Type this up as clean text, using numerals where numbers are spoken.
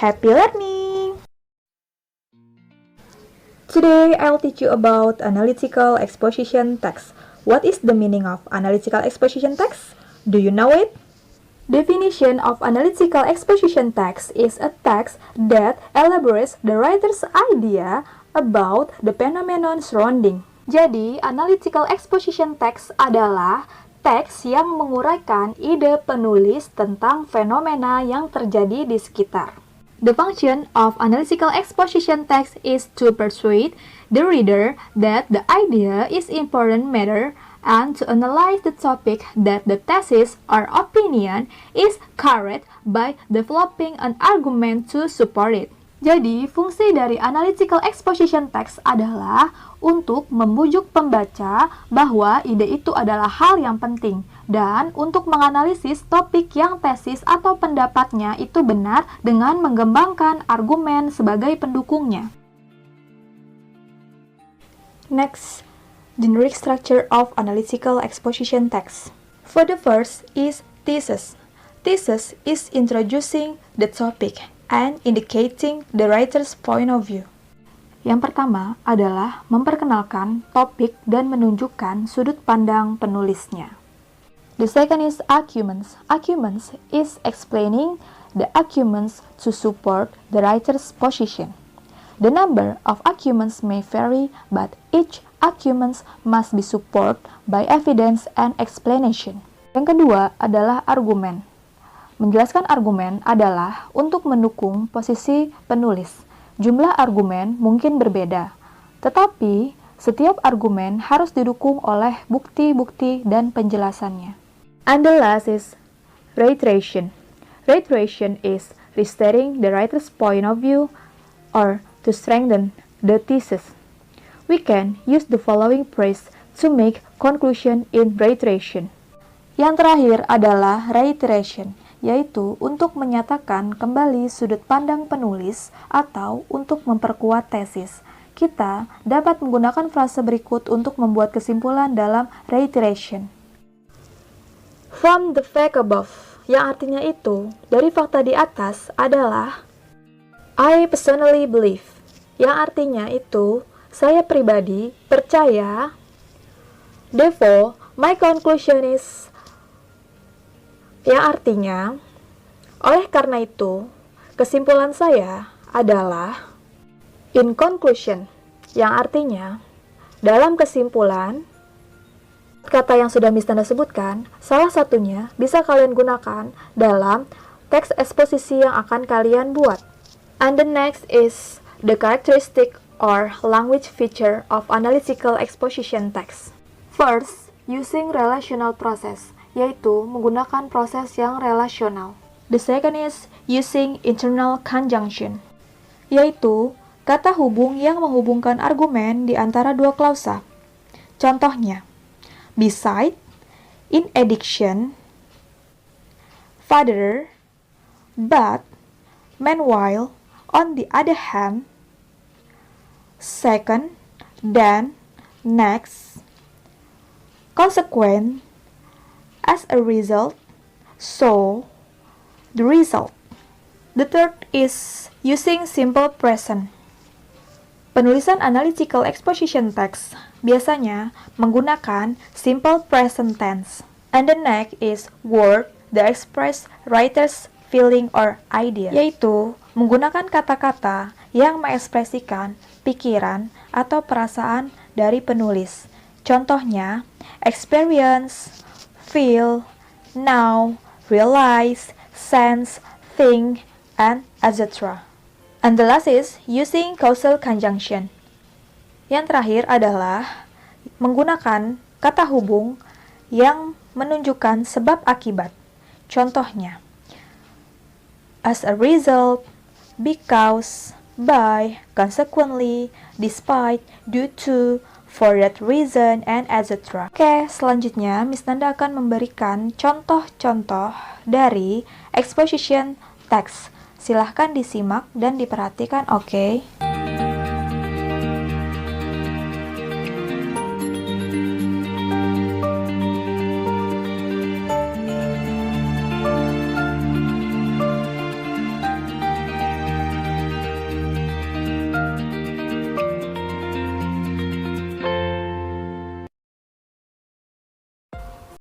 Happy learning! Today, I'll teach you about analytical exposition text. What is the meaning of analytical exposition text? Do you know it? Definition of analytical exposition text is a text that elaborates the writer's idea about the phenomenon surrounding. Jadi, analytical exposition text adalah teks yang menguraikan ide penulis tentang fenomena yang terjadi di sekitar. The function of analytical exposition text is to persuade the reader that the idea is important matter and to analyze the topic that the thesis or opinion is correct by developing an argument to support it. Jadi, fungsi dari analytical exposition text adalah untuk membujuk pembaca bahwa ide itu adalah hal yang penting dan untuk menganalisis topik yang tesis atau pendapatnya itu benar dengan mengembangkan argumen sebagai pendukungnya. Next, generic structure of analytical exposition text. For the first is thesis. Thesis is introducing the topic and indicating the writer's point of view. Yang pertama adalah memperkenalkan topik dan menunjukkan sudut pandang penulisnya. The second is arguments. Arguments is explaining the arguments to support the writer's position. The number of arguments may vary, but each argument must be supported by evidence and explanation. Yang kedua adalah argumen. Menjelaskan argumen adalah untuk mendukung posisi penulis. Jumlah argumen mungkin berbeda, tetapi setiap argumen harus didukung oleh bukti-bukti dan penjelasannya. And the last is reiteration. Reiteration is restating the writer's point of view or to strengthen the thesis. We can use the following phrase to make conclusion in reiteration. Yang terakhir adalah reiteration, yaitu untuk menyatakan kembali sudut pandang penulis atau untuk memperkuat tesis. Kita dapat menggunakan frase berikut untuk membuat kesimpulan dalam reiteration. From the fact above, yang artinya itu, dari fakta di atas adalah I personally believe, yang artinya itu, saya pribadi percaya. Therefore, my conclusion is, yang artinya, oleh karena itu, kesimpulan saya adalah in conclusion, yang artinya, dalam kesimpulan, kata yang sudah Miss Nanda sebutkan, salah satunya bisa kalian gunakan dalam teks eksposisi yang akan kalian buat. And the next is the characteristic or language feature of analytical exposition text. First, using relational process, yaitu menggunakan proses yang relasional. The second is using internal conjunction, yaitu kata hubung yang menghubungkan argumen di antara dua klausa. Contohnya, beside, in addition, further, but, meanwhile, on the other hand, second, then, next, consequent, as a result, so, the result. The third is using simple present. Penulisan analytical exposition text biasanya menggunakan simple present tense. And the next is word that express writer's feeling or idea, yaitu menggunakan kata-kata yang mengekspresikan pikiran atau perasaan dari penulis. Contohnya, experience, feel, know, realize, sense, think, and etc. And the last is using causal conjunction. Yang terakhir adalah menggunakan kata hubung yang menunjukkan sebab akibat. Contohnya, as a result, because, by, consequently, despite, due to, for that reason, and etc. Oke, selanjutnya Miss Nanda akan memberikan contoh-contoh dari exposition text. Silahkan disimak dan diperhatikan, oke?